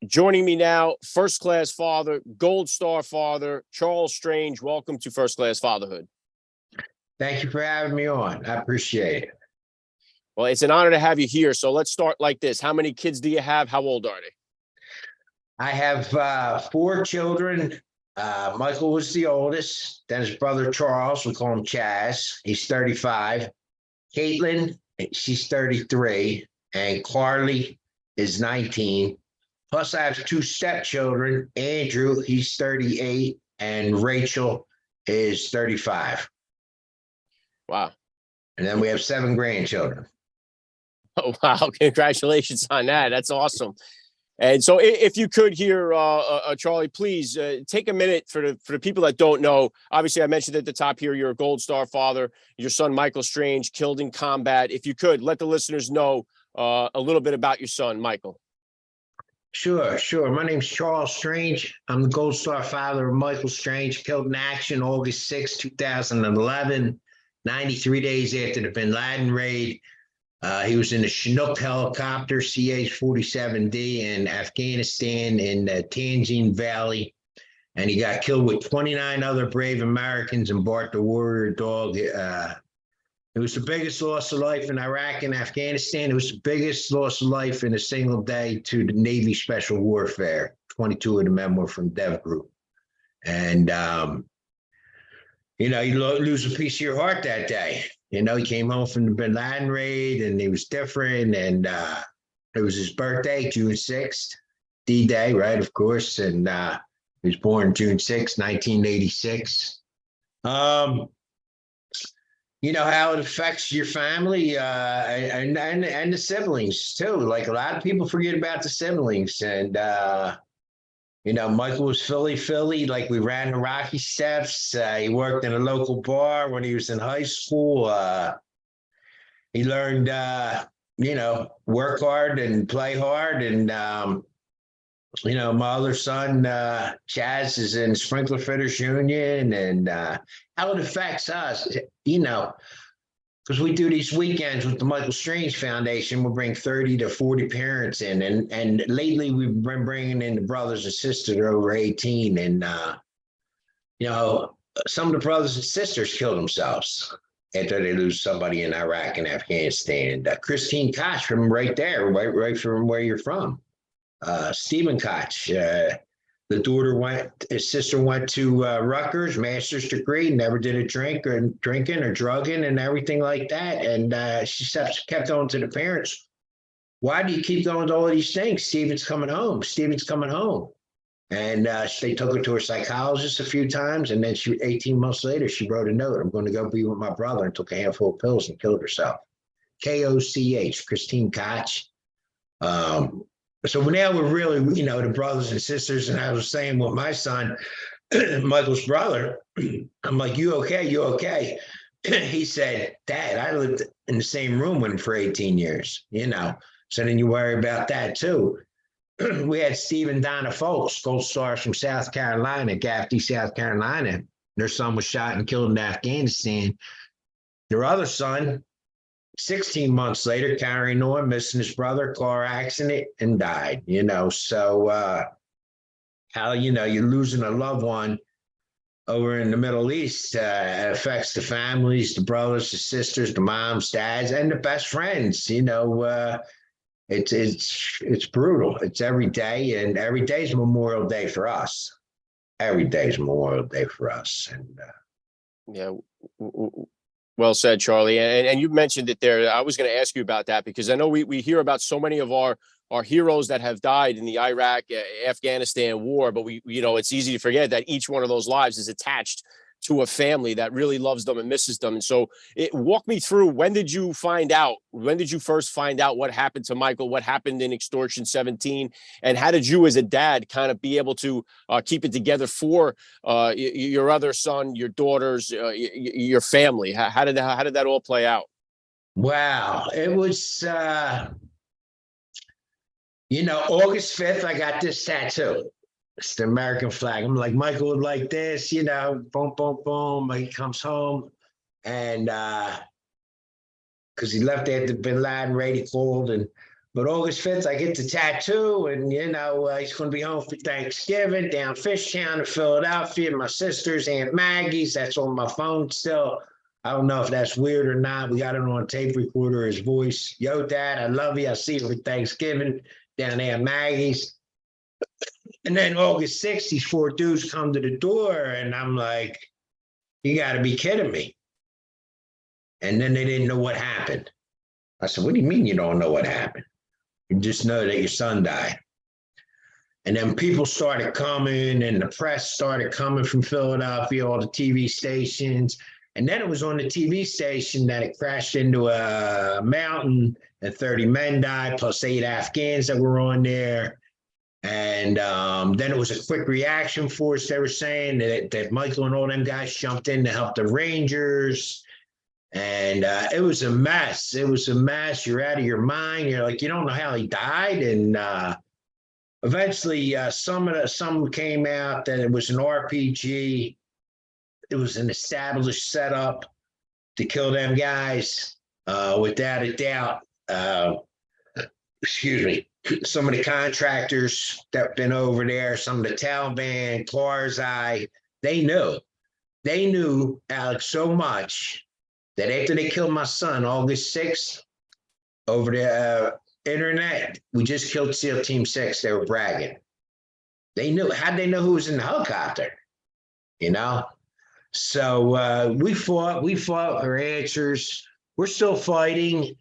Joining me now, first class father, gold star father, Charles Strange. Welcome to First Class Fatherhood. Thank you for having me on. I appreciate it. Well, it's an honor to have you here. So let's start like this. How many kids do you have? How old are they? I have 4 children. Michael was the oldest. Then his brother Charles, we call him Chaz. He's 35. Caitlin, she's 33. And Carly is 19. Plus, I have 2 stepchildren. Andrew, he's 38. And Rachel is 35. Wow. And then we have 7 grandchildren. Oh, wow. Congratulations on that. That's awesome. And so if you could here, Charlie, please take a minute for the people that don't know. Obviously, I mentioned at the top here, you're a Gold Star father. Your son, Michael Strange, killed in combat. If you could, let the listeners know a little bit about your son, Michael. Sure. My name's Charles Strange. I'm the Gold Star father of Michael Strange, killed in action August 6, 2011, 93 days after the bin Laden raid. He was in a Chinook helicopter, CH-47D in Afghanistan in the Tanzine Valley, and he got killed with 29 other brave Americans and Bart the Warrior Dog. It was the biggest loss of life in Iraq and Afghanistan. It was the biggest loss of life in a single day to the Navy Special Warfare. 22 of the men were from DEVGRU. And, you lose a piece of your heart that day. He came home from the bin Laden raid and he was different. And it was his birthday, June 6th, D-Day, right, of course. And he was born June 6th, 1986. You know how it affects your family and the siblings too. Like a lot of people forget about the siblings. And Michael was Philly. Like we ran the Rocky Steps. He worked in a local bar when he was in high school. He learned, work hard and play hard. And my other son, Chaz, is in Sprinkler Fitters Union, and how it affects us, because we do these weekends with the Michael Strange Foundation. We'll bring 30 to 40 parents in, and lately we've been bringing in the brothers and sisters that are over 18, and some of the brothers and sisters kill themselves after they lose somebody in Iraq and Afghanistan. And Christine Koch from right there, right from where you're from. Stephen Koch, his sister went to Rutgers, master's degree, never did a drinking or drugging and everything like that. And she kept going to the parents. Why do you keep going to all these things? Stephen's coming home. And they took her to her psychologist a few times. And then 18 months later, she wrote a note. I'm going to go be with my brother, and took a handful of pills and killed herself. Koch, Christine Koch. So now we're really, the brothers and sisters. And I was saying with my son, Michael's brother, I'm like, you okay? He said, Dad, I lived in the same room with him for 18 years, So then you worry about that too. We had Steve and Donna Folks, Gold Stars from South Carolina, Gaffney, South Carolina. Their son was shot and killed in Afghanistan. Their other son, 16 months later, carrying on, missing his brother, car accident, and died, So how, you're losing a loved one over in the Middle East affects the families, the brothers, the sisters, the moms, dads, and the best friends. It's brutal. It's every day, and every day is Memorial Day for us. And yeah. Well said, Charlie. And you mentioned it there. I was going to ask you about that because I know we hear about so many of our heroes that have died in the Iraq, Afghanistan war, but it's easy to forget that each one of those lives is attached to a family that really loves them and misses them. And so walk me through, when did you first find out what happened to Michael, what happened in Extortion 17, and how did you as a dad kind of be able to keep it together for your other son, your daughters, your family? How did that all play out? Wow. It was, August 5th, I got this tattoo. It's the American flag. I'm like, Michael would like this, boom, boom, boom. He comes home, and because he left after the bin Laden raid, he called, and But August 5th, I get the tattoo, and he's going to be home for Thanksgiving down Fishtown in Philadelphia. My sister's Aunt Maggie's. That's on my phone still. I don't know if that's weird or not. We got it on a tape recorder, his voice. Yo, Dad, I love you. I'll see you for Thanksgiving down there at Maggie's. And then August 6th, these 4 dudes come to the door, and I'm like, you got to be kidding me. And then they didn't know what happened. I said, what do you mean you don't know what happened? You just know that your son died. And then people started coming, and the press started coming from Philadelphia, all the TV stations. And then it was on the TV station that it crashed into a mountain and 30 men died, plus 8 Afghans that were on there. And then it was a quick reaction force. They were saying that Michael and all them guys jumped in to help the Rangers. And it was a mess. It was a mess. You're out of your mind. You're like, you don't know how he died. And eventually some came out that it was an RPG. It was an established setup to kill them guys, without a doubt. Excuse me. Some of the contractors that have been over there, some of the Taliban, Karzai, they knew Alex so much that after they killed my son, August 6th, over the internet, we just killed SEAL Team 6. They were bragging. They knew. How'd they know who was in the helicopter? So we fought for answers. We're still fighting.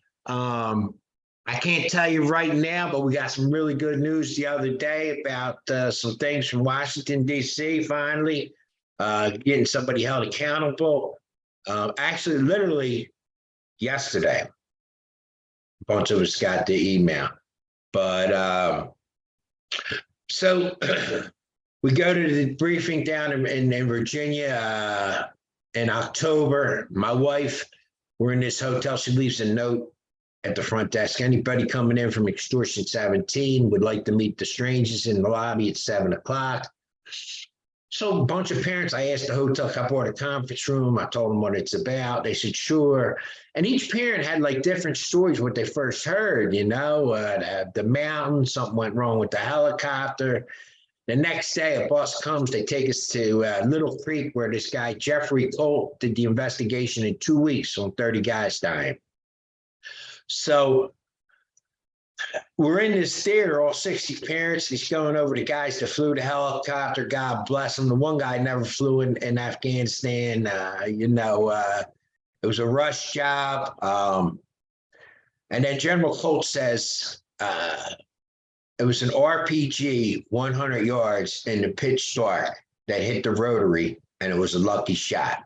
I can't tell you right now, but we got some really good news the other day about some things from Washington, D.C. finally, getting somebody held accountable. Actually, literally yesterday, a bunch of us got the email. But so we go to the briefing down in Virginia in October. My wife, we're in this hotel. She leaves a note at the front desk. Anybody coming in from Extortion 17 would like to meet the strangers in the lobby at 7 o'clock. So a bunch of parents, I asked the hotel, I bought a conference room. I told them what it's about. They said, sure. And each parent had like different stories, what they first heard, the mountain, something went wrong with the helicopter. The next day, a bus comes, they take us to Little Creek, where this guy, Jeffrey Colt, did the investigation in 2 weeks on 30 guys dying. So we're in this theater, all 60 parents. He's going over the guys that flew the helicopter. God bless them. The one guy never flew in Afghanistan. It was a rush job. And then General Colt says it was an RPG 100 yards in the pitch dark that hit the rotary, and it was a lucky shot.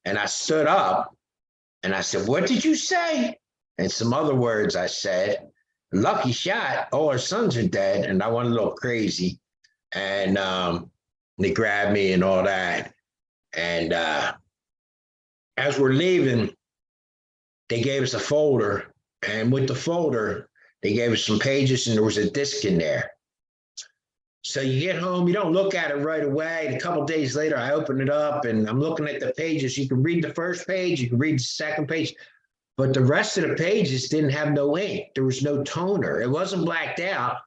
And I stood up and I said, what did you say? And some other words I said. Lucky shot. All our sons are dead. And I went a little crazy. And they grabbed me and all that. And as we're leaving, they gave us a folder. And with the folder, they gave us some pages, and there was a disc in there. So you get home, you don't look at it right away. And a couple of days later, I open it up, and I'm looking at the pages. You can read the first page. You can read the second page. But the rest of the pages didn't have no ink. There was no toner. It wasn't blacked out.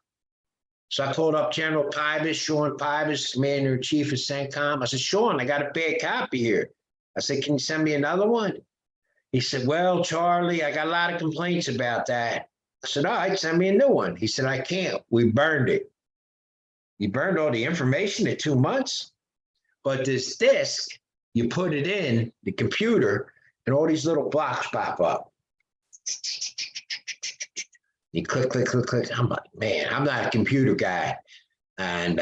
So I called up General Pybus, Sean Pybus, Commander-in-Chief of CENTCOM. I said, Sean, I got a bad copy here. I said, can you send me another one? He said, well, Charlie, I got a lot of complaints about that. I said, all right, send me a new one. He said, I can't. We burned it. You burned all the information in 2 months. But this disk, you put it in the computer, and all these little blocks pop up. You click, click, click, click. I'm like, man, I'm not a computer guy. And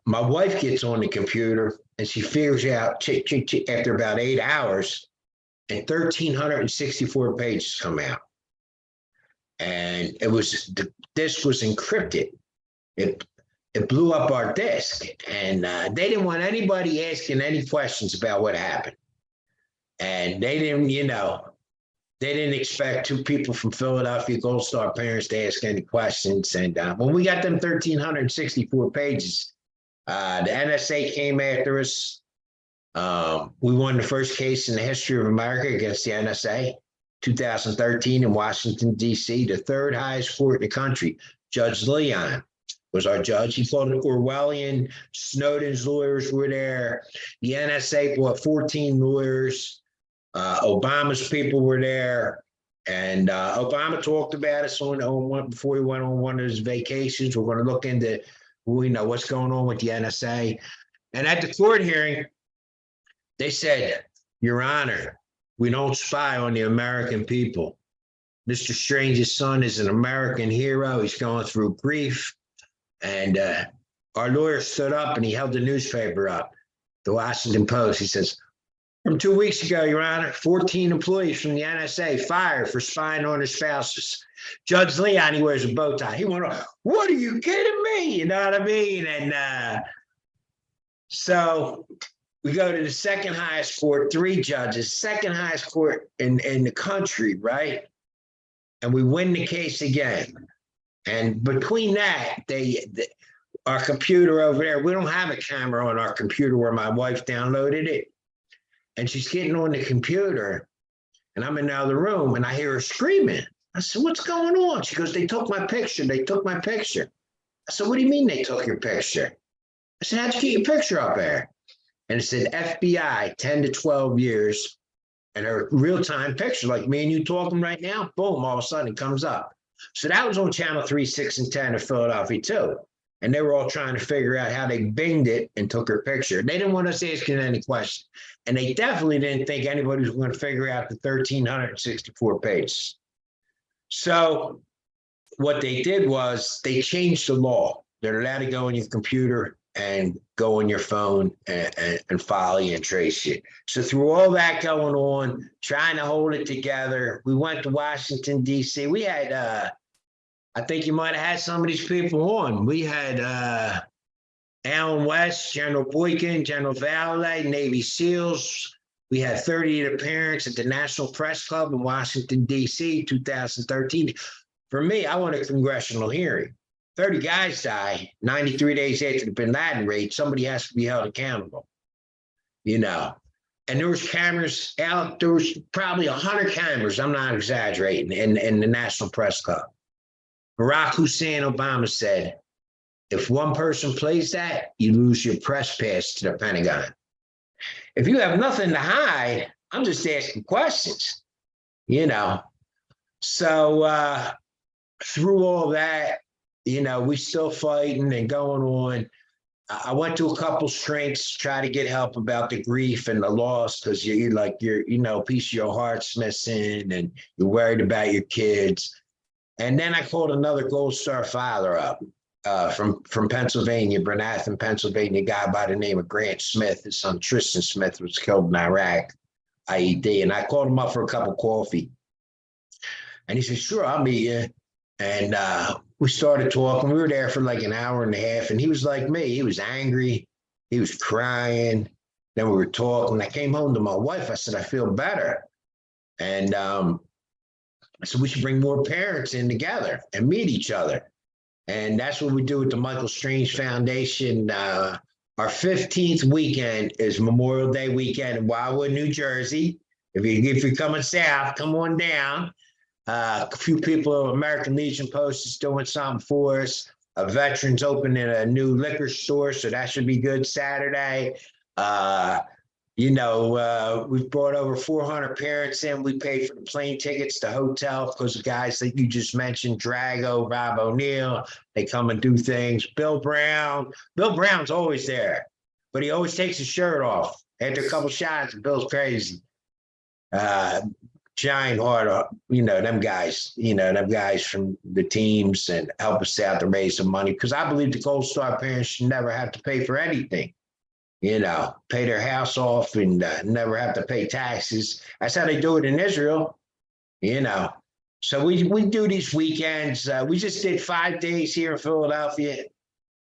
my wife gets on the computer, and she figures out, after about 8 hours, and 1,364 pages come out. And the disk was encrypted. It blew up our disk. And they didn't want anybody asking any questions about what happened. And they didn't expect 2 people from Philadelphia Gold Star parents to ask any questions. And when we got them 1,364 pages, the NSA came after us. We won the first case in the history of America against the NSA. 2013 in Washington, D.C., the third highest court in the country. Judge Leon was our judge. He fought Orwellian. Snowden's lawyers were there. The NSA brought 14 lawyers. Obama's people were there. And Obama talked about us before he went on one of his vacations. We're going to look into, what's going on with the NSA. And at the court hearing, they said, Your Honor, we don't spy on the American people. Mr. Strange's son is an American hero. He's going through grief. And our lawyer stood up and he held the newspaper up, the Washington Post. He says, from 2 weeks ago, Your Honor, 14 employees from the NSA fired for spying on their spouses. Judge Leon, he wears a bow tie. He went, what are you kidding me? You know what I mean? And so we go to the second highest court, 3 judges, second highest court in the country, right? And we win the case again. And between that, our computer over there, we don't have a camera on our computer where my wife downloaded it. And she's getting on the computer and I'm in the other room and I hear her screaming. I said, what's going on? She goes, they took my picture. They took my picture. I said, what do you mean they took your picture? I said, how'd you get your picture up there? And it said FBI, 10 to 12 years. And her real-time picture, like me and you talking right now, boom, all of a sudden it comes up. So that was on channel 3, 6, and 10 of Philadelphia too. And they were all trying to figure out how they binged it and took her picture. They didn't want us asking any questions. And they definitely didn't think anybody was going to figure out the 1,364 pages. So what they did was they changed the law. They're allowed to go on your computer and go on your phone and follow you and trace you. So through all that going on, trying to hold it together, we went to Washington, D.C. We had, I think you might have had some of these people on. We had Alan West, General Boykin, General Valor, Navy SEALs. We had 30 of the parents at the National Press Club in Washington, D.C., 2013. For me, I want a congressional hearing. 30 guys die 93 days after the bin Laden raid. Somebody has to be held accountable, And there was cameras out. There was probably 100 cameras. I'm not exaggerating in the National Press Club. Barack Hussein Obama said, if one person plays that, you lose your press pass to the Pentagon. If you have nothing to hide, I'm just asking questions, So through all that, we still fighting and going on. I went to a couple shrinks, try to get help about the grief and the loss, because you're a piece of your heart's missing and you're worried about your kids. And then I called another Gold Star father up from Pennsylvania, Bernathen, Pennsylvania, a guy by the name of Grant Smith. His son Tristan Smith was killed in Iraq, IED. And I called him up for a cup of coffee. And he said, sure, I'll meet you. And we started talking. We were there for like an hour and a half. And he was like me. He was angry. He was crying. Then we were talking. I came home to my wife. I said, I feel better. And I said, we should bring more parents in together and meet each other. And that's what we do with the Michael Strange Foundation. Our 15th weekend is Memorial Day weekend in Wildwood, New Jersey. If you're coming south, come on down. A few people, American Legion Post is doing something for us. Veterans opening a new liquor store, so that should be good Saturday. We've brought over 400 parents in. We paid for the plane tickets, the hotel, because the guys that you just mentioned, Drago, Rob O'Neill, they come and do things. Bill Brown's always there, but he always takes his shirt off. After a couple shots, Bill's crazy. Giant heart, them guys from the teams and help us out to raise some money, because I believe the Gold Star parents should never have to pay for anything. Pay their house off and never have to pay taxes. That's how they do it in Israel, So we do these weekends. We just did 5 days here in Philadelphia,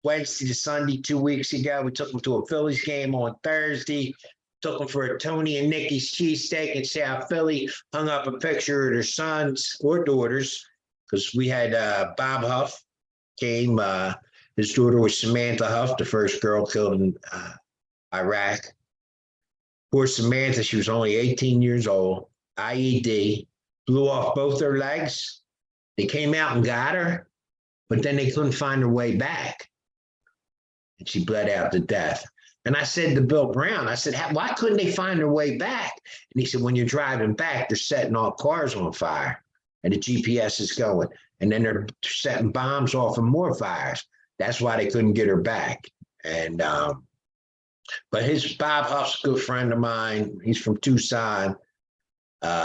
Wednesday to Sunday 2 weeks ago. We took them to a Phillies game on Thursday. Took them for a Tony and Nikki's cheesesteak in South Philly. Hung up a picture of their sons or daughters, because we had Bob Huff came. His daughter was Samantha Huff, the first girl killed in Iraq. Poor Samantha, she was only 18 years old, IED, blew off both her legs. They came out and got her, but then they couldn't find her way back. And she bled out to death. And I said to Bill Brown, I said, why couldn't they find their way back? And he said, when you're driving back, they're setting all cars on fire and the GPS is going. And then they're setting bombs off and more fires. That's why they couldn't get her back. And, but Bob Huff's a good friend of mine. He's from Tucson.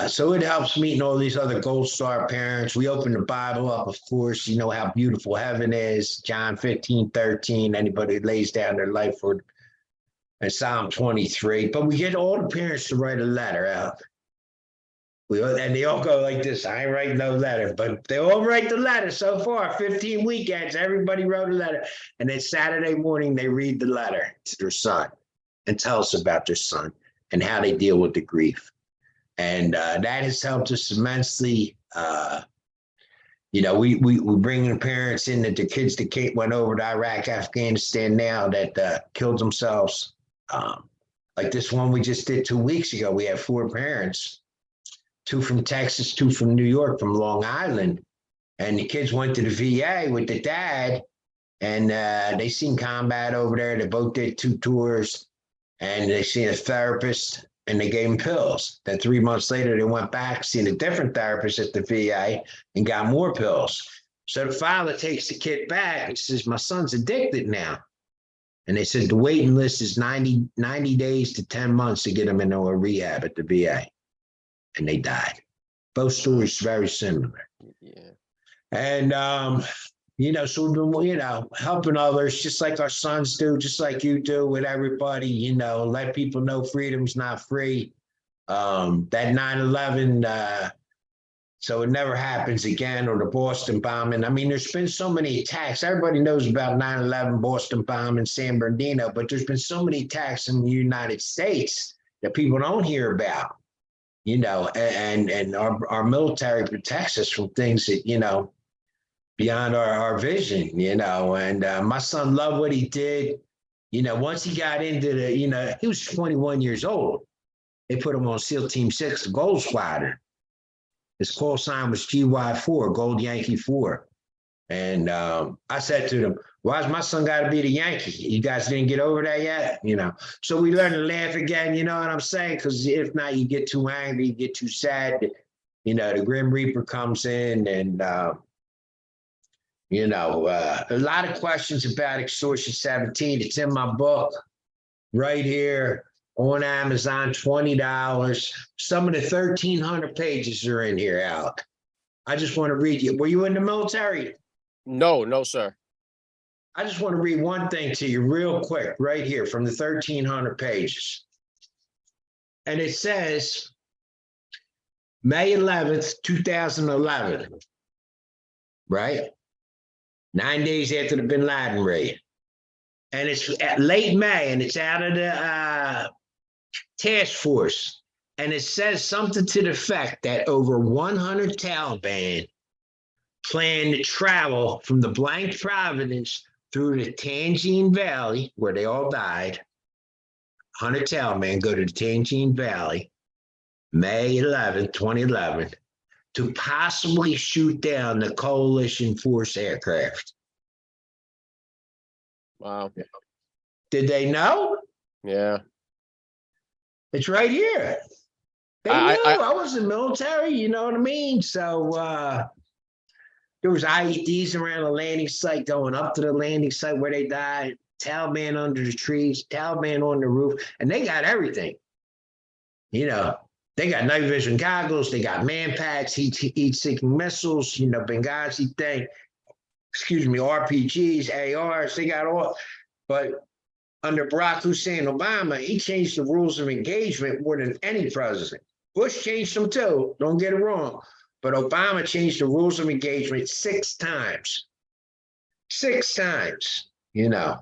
So it helps meeting all these other Gold Star parents. We open the Bible up, of course. You know how beautiful heaven is. John 15:13. Anybody who lays down their life for, and Psalm 23. But we get all the parents to write a letter out. And they all go like this. I ain't write no letter, but they all write the letter so far. 15 weekends, everybody wrote a letter. And then Saturday morning, they read the letter to their son and tell us about their son and how they deal with the grief. And that has helped us immensely. You know, we bring the parents in that the kids that went over to Iraq, Afghanistan now that killed themselves. Like this one we just did 2 weeks ago. We had 4 parents, 2 from Texas, 2 from New York, from Long Island. And the kids went to the VA with the dad, and they seen combat over there. They both did 2 tours, and they seen a therapist, and they gave them pills. Then 3 months later, they went back, seen a different therapist at the VA, and got more pills. So the father takes the kid back and says, my son's addicted now. And they said the waiting list is 90 days to 10 months to get him into a rehab at the VA. And they died. Both stories very similar. Yeah. And, you know, so we've been, you know, helping others, just like our sons do, just like you do with everybody, you know, let people know freedom's not free. That 9/11, so it never happens again, or the Boston bombing. I mean, there's been so many attacks. Everybody knows about 9/11, Boston bombing, San Bernardino, but there's been so many attacks in the United States that people don't hear about, you know, and our military protects us from things that, you know, beyond our vision, you know. And my son loved what he did. You know, once he got into the, you know, he was 21 years old. They put him on SEAL Team 6, the Gold Squadron. His call sign was GY4, Gold Yankee 4. And I said to them, why's my son got to be the Yankee? You guys didn't get over that yet? You know, so we learned to laugh again, you know what I'm saying? Because if not, you get too angry, you get too sad. You know, the Grim Reaper comes in, and, you know, a lot of questions about Extortion 17. It's in my book right here on Amazon, $20. Some of the 1,300 pages are in here, Alec. I just want to read you. Were you in the military? No, sir. I just want to read one thing to you real quick right here from the 1,300 pages. And it says, May 11th, 2011, right? 9 days after the Bin Laden raid. And it's at late May, and it's out of the task force. And it says something to the effect that over 100 Taliban plan to travel from the blank Providence through the Tangine Valley, where they all died. 100 Taliban go to the Tangine Valley, May 11, 2011, to possibly shoot down the coalition force aircraft. Wow. Did they know? Yeah. It's right here. They knew. I was in the military, you know what I mean? So there was IEDs around the landing site, going up to the landing site where they died, Taliban under the trees, Taliban on the roof, and they got everything. You know, they got night vision goggles, they got man packs, heat-seeking missiles, you know, Benghazi thing, RPGs, ARs, they got all. But under Barack Hussein Obama, he changed the rules of engagement more than any president. Bush changed them too, don't get it wrong. But Obama changed the rules of engagement 6 times. 6 times, you know.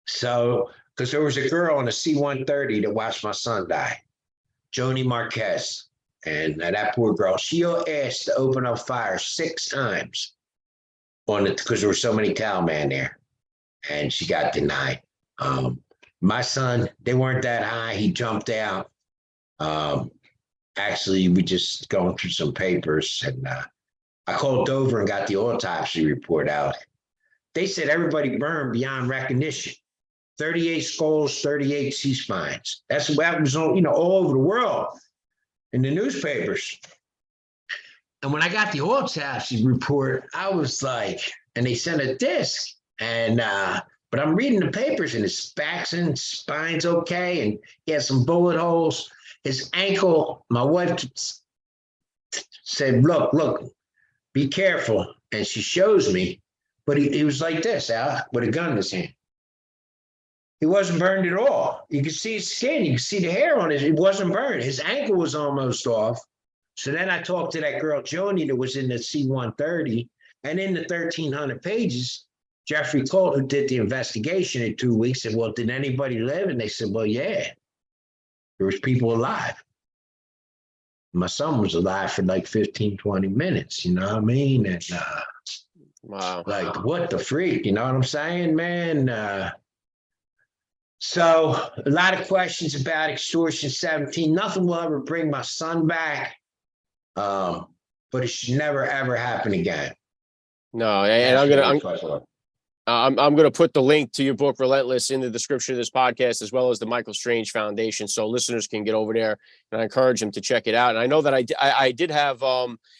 So, because there was a girl on a C-130 that watched my son die, Joni Marquez. And that poor girl, she asked to open up fire 6 times on it because there were so many Taliban there. And she got denied. My son, they weren't that high. He jumped out. actually, we just going through some papers, and I called Dover and got the autopsy report out. They said everybody burned beyond recognition. 38 skulls, 38 C-spines. That was all, all over the world in the newspapers. And when I got the autopsy report, I was like, and they sent a disc, and but I'm reading the papers, and his backs and spine's okay, and he has some bullet holes. His ankle, my wife said, look, be careful. And she shows me, but he was like this, Al, with a gun in his hand. He wasn't burned at all. You could see his skin. You could see the hair on it. It wasn't burned. His ankle was almost off. So then I talked to that girl, Joni, that was in the C-130. And in the 1,300 pages, Jeffrey Colt, who did the investigation in 2 weeks, said, well, did anybody live? And they said, well, yeah, there was people alive. My son was alive for like 15, 20 minutes, you know what I mean? And wow, like, what the freak, you know what I'm saying, man? So a lot of questions about Extortion 17. Nothing will ever bring my son back, but it should never, ever happen again. no, and I'm going to put the link to your book, Relentless, in the description of this podcast, as well as the Michael Strange Foundation, so listeners can get over there, and I encourage them to check it out. And I know that I did have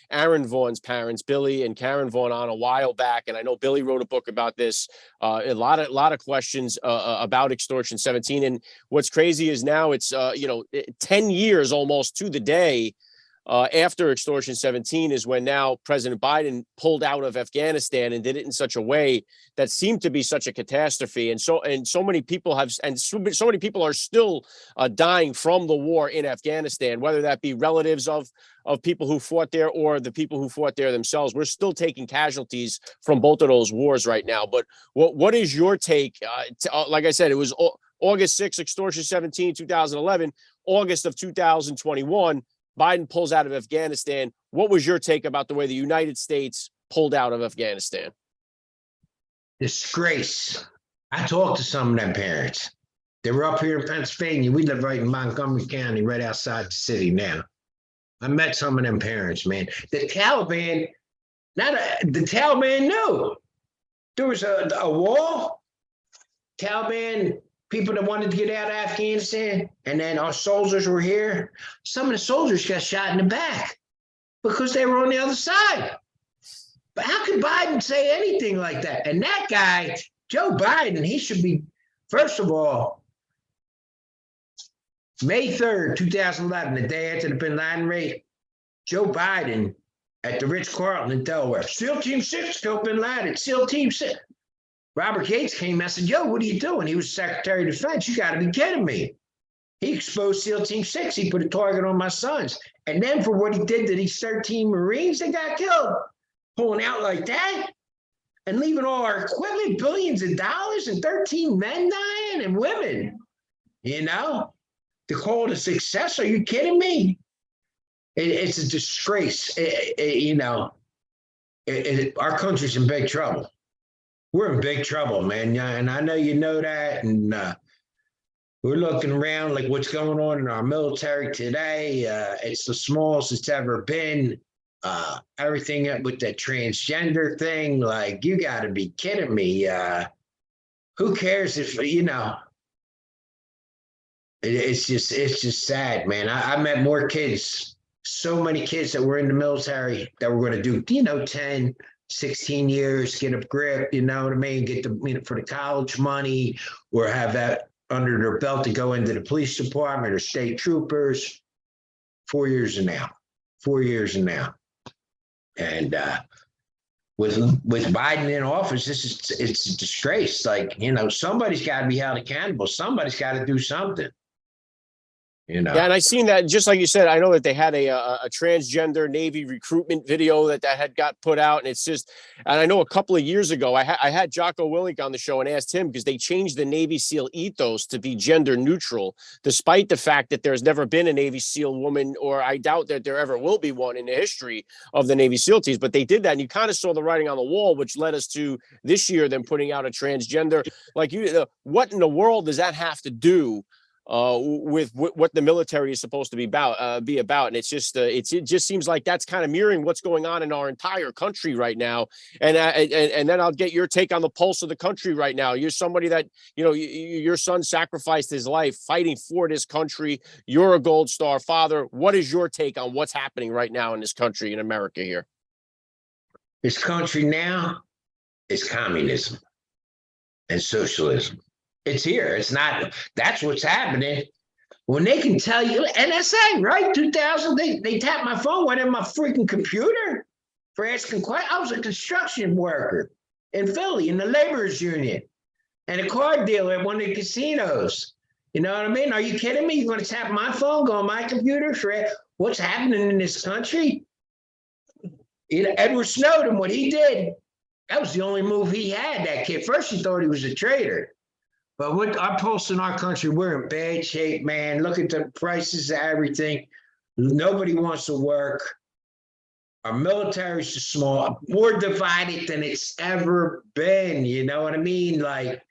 Aaron Vaughn's parents, Billy and Karen Vaughn, on a while back, and I know Billy wrote a book about this. A lot of questions about Extortion 17, and what's crazy is now it's 10 years almost to the day. After Extortion 17 is when now President Biden pulled out of Afghanistan and did it in such a way that seemed to be such a catastrophe. And so many people so many people are still dying from the war in Afghanistan, whether that be relatives of people who fought there or the people who fought there themselves. We're still taking casualties from both of those wars right now. But what is your take? Like I said, it was August 6, Extortion 17, 2011, August of 2021. Biden pulls out of Afghanistan. What was your take about the way the United States pulled out of Afghanistan? Disgrace. I talked to some of them parents. They were up here in Pennsylvania. We live right in Montgomery County, right outside the city now. I met some of them parents, man. The Taliban knew. There was a wall. Taliban people that wanted to get out of Afghanistan, and then our soldiers were here. Some of the soldiers got shot in the back because they were on the other side. But how could Biden say anything like that? And that guy, Joe Biden, he should be, first of all, May 3rd, 2011, the day after the bin Laden raid, Joe Biden at the Ritz-Carlton in Delaware, SEAL Team 6 killed bin Laden, SEAL Team 6. Robert Gates came and said, yo, what are you doing? He was Secretary of Defense. You got to be kidding me. He exposed SEAL Team 6. He put a target on my sons. And then for what he did to these 13 Marines that got killed, pulling out like that and leaving all our equipment, billions of dollars, and 13 men dying and women, to call it a success. Are you kidding me? It's a disgrace. Our country's in big trouble. We're in big trouble, man. And I know you know that. And we're looking around like what's going on in our military today. It's the smallest it's ever been. Everything with the transgender thing, like, you got to be kidding me. Who cares if, it's just sad, man. I met more kids, so many kids that were in the military that were going to do, 10, 16 years, get a grip, you know what I mean? Get for the college money, or have that under their belt to go into the police department or state troopers. 4 years and now. And with Biden in office, it's a disgrace. Like, somebody's got to be held accountable. Somebody's got to do something. Yeah, and I seen that, just like you said. I know that they had a transgender Navy recruitment video that had got put out, and it's just, and I know a couple of years ago I had Jocko Willink on the show and asked him, because they changed the Navy SEAL ethos to be gender neutral, despite the fact that there's never been a Navy SEAL woman, or I doubt that there ever will be one in the history of the Navy SEAL teams. But they did that, and you kind of saw the writing on the wall, which led us to this year them putting out a transgender. Like, what in the world does that have to do with what the military is supposed to be about, and it's just it just seems like that's kind of mirroring what's going on in our entire country right now. And then I'll get your take on the pulse of the country right now. You're somebody that, you know, your son sacrificed his life fighting for this country. You're a Gold Star father. What is your take on what's happening right now in this country, in America here? This country now is communism and socialism. It's here. It's not. That's what's happening. When they can tell you, NSA, right? 2000, they tapped my phone, went in my freaking computer for asking questions. I was a construction worker in Philly in the laborers union and a car dealer at one of the casinos. You know what I mean? Are you kidding me? You're going to tap my phone, go on my computer for what's happening in this country? You know, Edward Snowden, what he did, that was the only move he had, that kid. First, he thought he was a traitor. But with our pulse in our country, we're in bad shape, man. Look at the prices of everything. Nobody wants to work. Our military is small, more divided than it's ever been. You know what I mean? Like,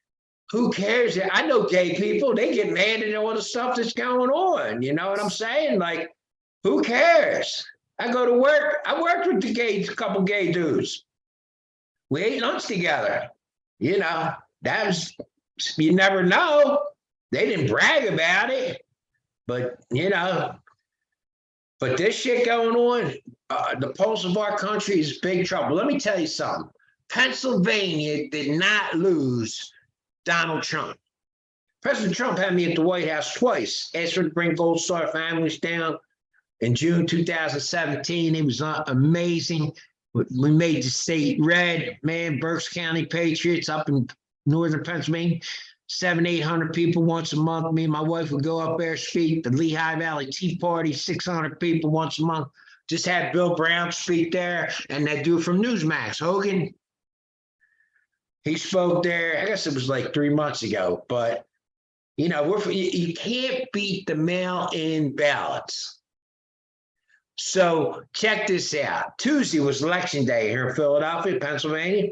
who cares? I know gay people, they get mad at all the stuff that's going on. You know what I'm saying? Like, who cares? I go to work. I worked with a couple gay dudes. We ate lunch together. You know, that was... You never know. They didn't brag about it, but you know. But this shit going on, the pulse of our country is big trouble. Let me tell you something. Pennsylvania did not lose Donald Trump. President Trump had me at the White House twice. Asked her to bring Gold Star families down in June 2017. It was amazing. We made the state red, man. Berks County Patriots up in Northern Pennsylvania, 700-800 people once a month. Me and my wife would go up there, speak. The Lehigh Valley Tea Party, 600 people once a month. Just had Bill Brown speak there, and that dude from Newsmax, Hogan, he spoke there. I guess it was like 3 months ago, but you know, you can't beat the mail-in ballots. So check this out. Tuesday was election day here in Philadelphia, Pennsylvania.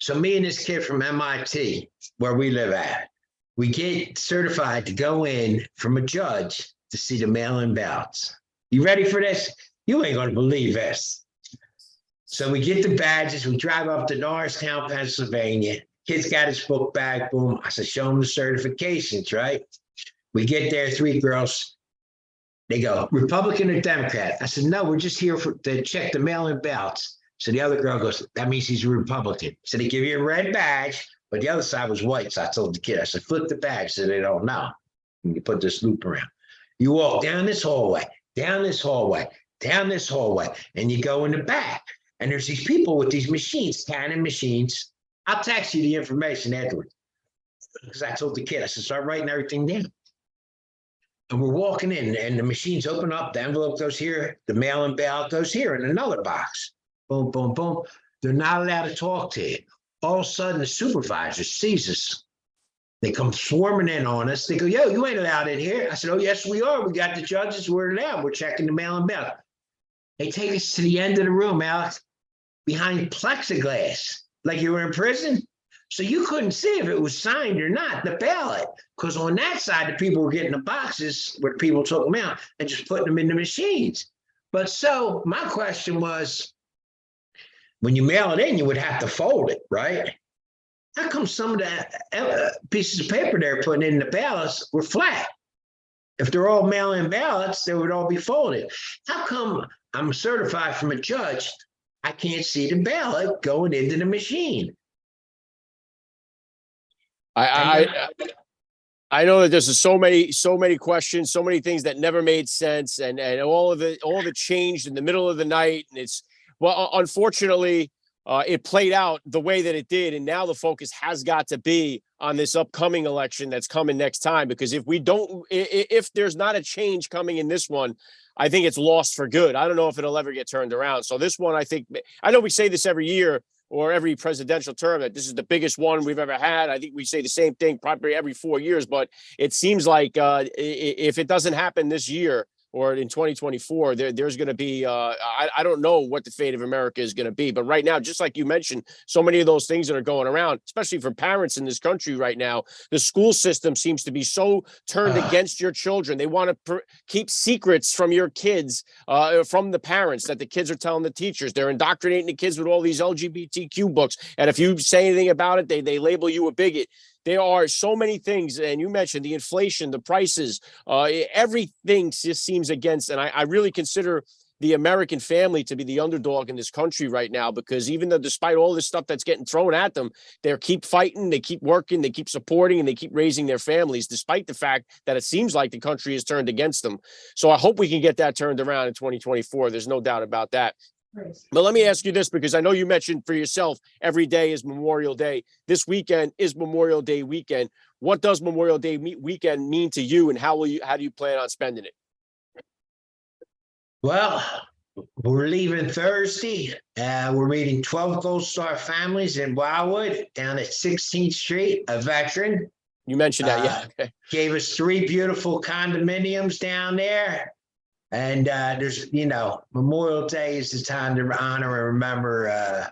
So me and this kid from MIT, where we live at, we get certified to go in from a judge to see the mail-in ballots. You ready for this? You ain't going to believe this. So we get the badges. We drive up to Norristown, Pennsylvania. Kid's got his book bag. Boom. I said, show him the certifications, right? We get there, 3 girls. They go, Republican or Democrat? I said, no, we're just here to check the mail-in ballots. So the other girl goes, that means he's a Republican. So they give you a red badge, but the other side was white. So I told the kid, I said, flip the badge so they don't know. And you put this loop around. You walk down this hallway, down this hallway, down this hallway, and you go in the back. And there's these people with these machines, scanning machines. I'll text you the information, Edward. Because I told the kid, I said, start writing everything down. And we're walking in, and the machines open up, the envelope goes here, the mail-in ballot goes here in another box. Boom, boom, boom. They're not allowed to talk to you. All of a sudden, the supervisor sees us. They come swarming in on us. They go, yo, you ain't allowed in here. I said, oh, yes, we are. We got the judges. We're allowed. We're checking the mail-in ballot. They take us to the end of the room, Alex, behind plexiglass, like you were in prison. So you couldn't see if it was signed or not, the ballot. Because on that side, the people were getting the boxes where people took them out and just putting them in the machines. But so my question was, when you mail it in, you would have to fold it, right? How come some of the pieces of paper they're putting in the ballots were flat? If they're all mail-in ballots, they would all be folded. How come I'm certified from a judge, I can't see the ballot going into the machine? I know that there's so many questions, so many things that never made sense, and all of it changed in the middle of the night, and it's. Well, unfortunately, it played out the way that it did, and now the focus has got to be on this upcoming election that's coming next time. Because if there's not a change coming in this one, I think it's lost for good. I don't know if it'll ever get turned around. So this one, I know we say this every year or every presidential term that this is the biggest one we've ever had. I think we say the same thing probably every 4 years, but it seems like if it doesn't happen this year, or in 2024, there's going to be, I don't know what the fate of America is going to be. But right now, just like you mentioned, so many of those things that are going around, especially for parents in this country right now, the school system seems to be so turned against your children. They want to keep secrets from your kids, from the parents, that the kids are telling the teachers. They're indoctrinating the kids with all these LGBTQ books. And if you say anything about it, they label you a bigot. There are so many things, and you mentioned the inflation, the prices, everything just seems against. And I really consider the American family to be the underdog in this country right now, because even though despite all this stuff that's getting thrown at them, they keep fighting, they keep working, they keep supporting, and they keep raising their families, despite the fact that it seems like the country is turned against them. So I hope we can get that turned around in 2024. There's no doubt about that. But let me ask you this, because I know you mentioned for yourself, every day is Memorial Day. This weekend is Memorial Day weekend. What does Memorial Day weekend mean to you, and how do you plan on spending it? Well, we're leaving Thursday. We're meeting 12 Gold Star families in Wildwood down at 16th Street, a veteran. You mentioned that, yeah. Okay. Gave us 3 beautiful condominiums down there. And there's, Memorial Day is the time to honor and remember,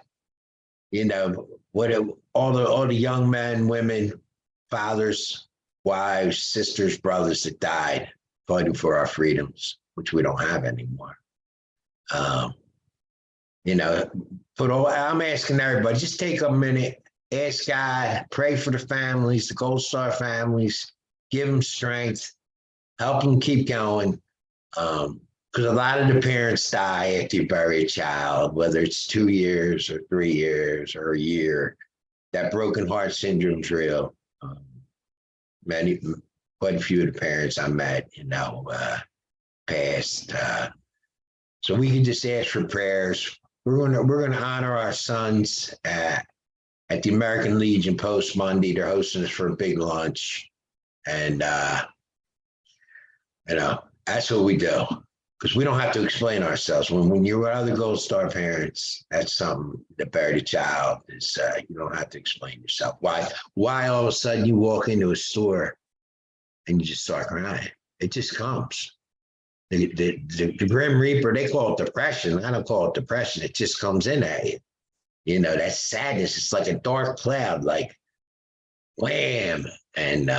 all the young men, women, fathers, wives, sisters, brothers that died fighting for our freedoms, which we don't have anymore. I'm asking everybody, just take a minute, ask God, pray for the families, the Gold Star families, give them strength, help them keep going. Because a lot of the parents die after you bury a child, whether it's 2 years or 3 years or a year. That broken heart syndrome's real. Quite a few of the parents I met, passed. So we can just ask for prayers. We're gonna honor our sons at the American Legion Post Monday. They're hosting us for a big lunch, and that's what we do, because we don't have to explain ourselves. When you're with other Gold Star parents, that's something that buried a child is. You don't have to explain yourself. Why all of a sudden you walk into a store and you just start crying? It just comes. The Grim Reaper, they call it depression. I don't call it depression. It just comes in at you. That sadness. It's like a dark cloud, like wham. And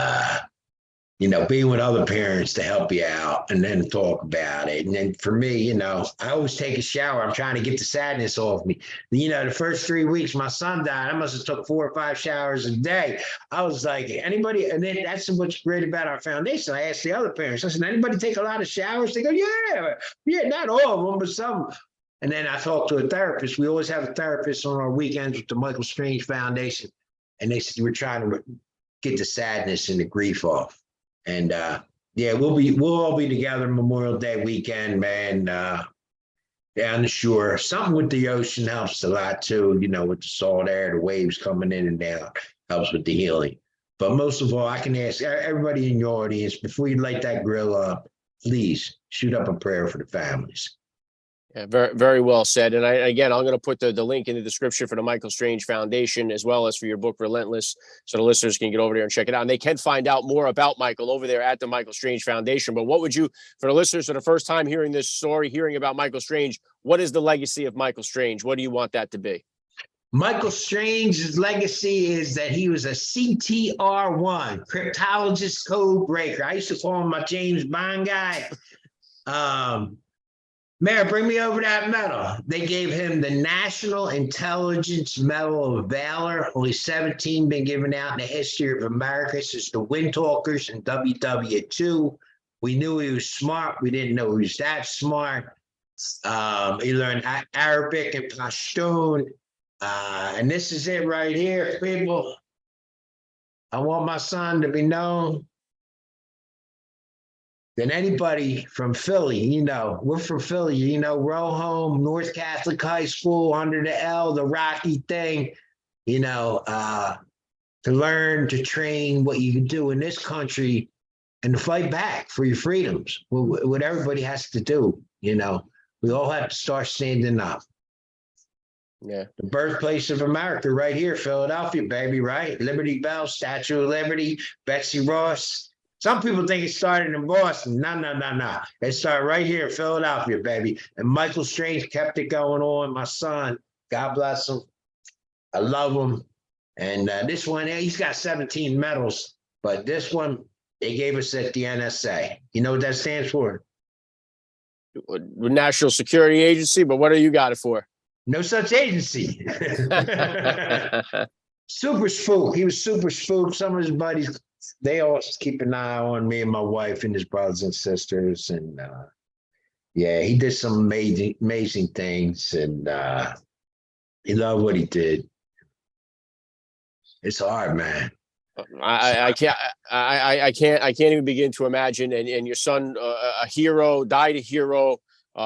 being with other parents to help you out and then talk about it. And then for me, I always take a shower. I'm trying to get the sadness off me. The first 3 weeks my son died, I must have took 4 or 5 showers a day. I was like, anybody, and then that's what's great about our foundation. I asked the other parents, I said, anybody take a lot of showers? They go, yeah, not all of them, but some. And then I talked to a therapist. We always have a therapist on our weekends with the Michael Strange Foundation. And they said, we're trying to get the sadness and the grief off. And we'll all be together Memorial Day weekend, man, down the shore. Something with the ocean helps a lot too, with the salt air, the waves coming in and down, helps with the healing. But most of all, I can ask everybody in your audience, before you light that grill up, please shoot up a prayer for the families. Yeah, very, very well said. And I'm going to put the link in the description for the Michael Strange Foundation, as well as for your book, Relentless, so the listeners can get over there and check it out. And they can find out more about Michael over there at the Michael Strange Foundation. But what would you, for the listeners for the first time hearing this story, hearing about Michael Strange, what is the legacy of Michael Strange? What do you want that to be? Michael Strange's legacy is that he was a CTR1, cryptologist code breaker. I used to call him my James Bond guy. Mayor, bring me over that medal. They gave him the National Intelligence Medal of Valor. Only 17 been given out in the history of America since the Windtalkers and WW2. We knew he was smart. We didn't know he was that smart. He learned Arabic and Pashtun. And this is it right here, people. I want my son to be known. Than anybody from Philly, we're from Philly, Row Home, North Catholic High School, under the L, the Rocky thing, to learn, to train what you can do in this country and to fight back for your freedoms. What everybody has to do, we all have to start standing up. Yeah. The birthplace of America right here, Philadelphia, baby, right? Liberty Bell, Statue of Liberty, Betsy Ross. Some people think it started in Boston. No. It started right here in Philadelphia, baby. And Michael Strange kept it going on. My son, God bless him. I love him. And this one, he's got 17 medals. But this one, they gave us at the NSA. You know what that stands for? National Security Agency, but what do you got it for? No such agency. Super spook. He was super spook. Some of his buddies, they always keep an eye on me and my wife and his brothers and sisters. And yeah, he did some amazing things. And he loved what he did. It's hard, man. I can't even begin to imagine. And your son, a hero, died a hero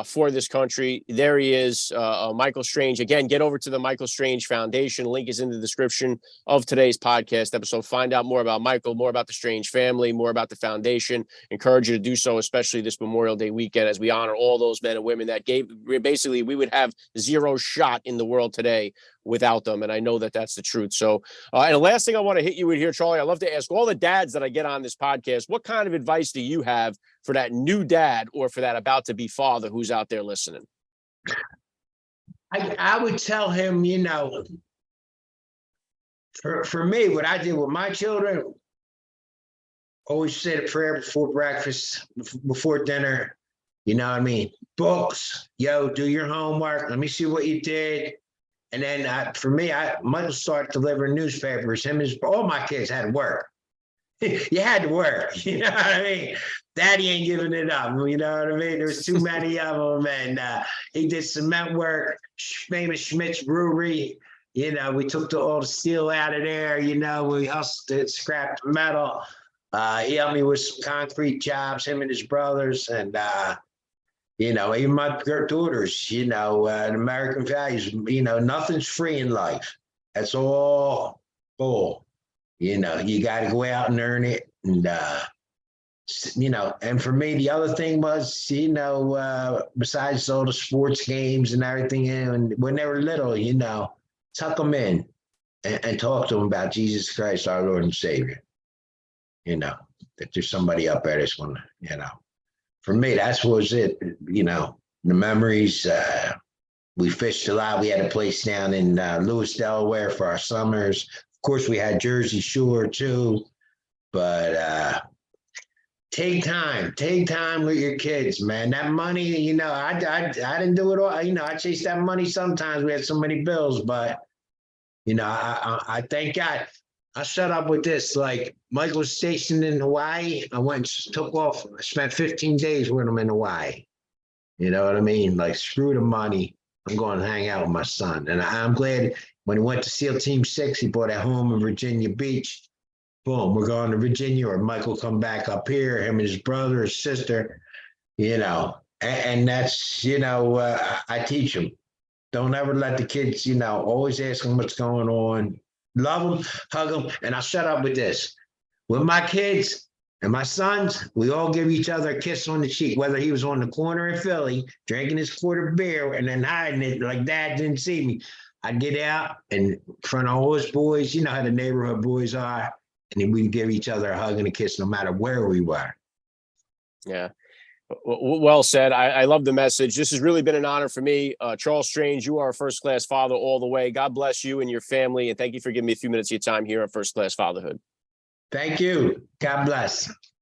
for this country. There he is, Michael Strange. Again, get over to the Michael Strange Foundation. Link is in the description of today's podcast episode. Find out more about Michael, more about the Strange family, more about the foundation. Encourage you to do so, especially this Memorial Day weekend, as we honor all those men and women that gave. Basically, we would have zero shot in the world today without them. And I know that that's the truth. So, and the last thing I want to hit you with here, Charlie, I love to ask all the dads that I get on this podcast, what kind of advice do you have for that new dad or for that about to be father who's out there listening? I would tell him, you know, for me, what I did with my children, always say a prayer before breakfast, before dinner. You know what I mean? Books, do your homework. Let me see what you did. And then for me, Michael started delivering newspapers. All my kids had to work. You had to work. You know what I mean? Daddy ain't giving it up. You know what I mean? There was too many of them. And he did cement work, famous Schmidt's Brewery. You know, we took all the steel out of there. You know, we hustled it, scrapped metal. He helped me with some concrete jobs, him and his brothers. And you know, even my daughters, you know, American values, you know, nothing's free in life. That's all bull. You know, you got to go out and earn it. And, you know, and for me, the other thing was, you know, besides all the sports games and everything, and when they were little, you know, tuck them in and talk to them about Jesus Christ, our Lord and Savior. You know, that there's somebody up there that's going to, you know. For me, that's what was it, you know, the memories. We fished a lot. We had a place down in Lewis, Delaware for our summers. Of course, we had Jersey Shore too. But take time with your kids, man. That money, you know, I didn't do it all. You know, I chased that money sometimes. We had so many bills, but, you know, I thank God. I shut up with this. Like, Michael was stationed in Hawaii. I went and took off. I spent 15 days with him in Hawaii. You know what I mean? Like, screw the money. I'm going to hang out with my son. And I'm glad when he went to SEAL Team 6, he bought a home in Virginia Beach. Boom, we're going to Virginia, or Michael come back up here, him and his brother, his sister, you know. And that's, you know, I teach them. Don't ever let the kids, you know, always ask them what's going on. Love them, hug them, and I'll shut up with this. With my kids and my sons, we all give each other a kiss on the cheek, whether he was on the corner in Philly, drinking his quart of beer and then hiding it like Dad didn't see me. I'd get out and in front of all his boys, you know how the neighborhood boys are, and then we'd give each other a hug and a kiss no matter where we were. Yeah. Well said. I love the message. This has really been an honor for me. Charles Strange, you are a first-class father all the way. God bless you and your family, and thank you for giving me a few minutes of your time here on First Class Fatherhood. Thank you. God bless.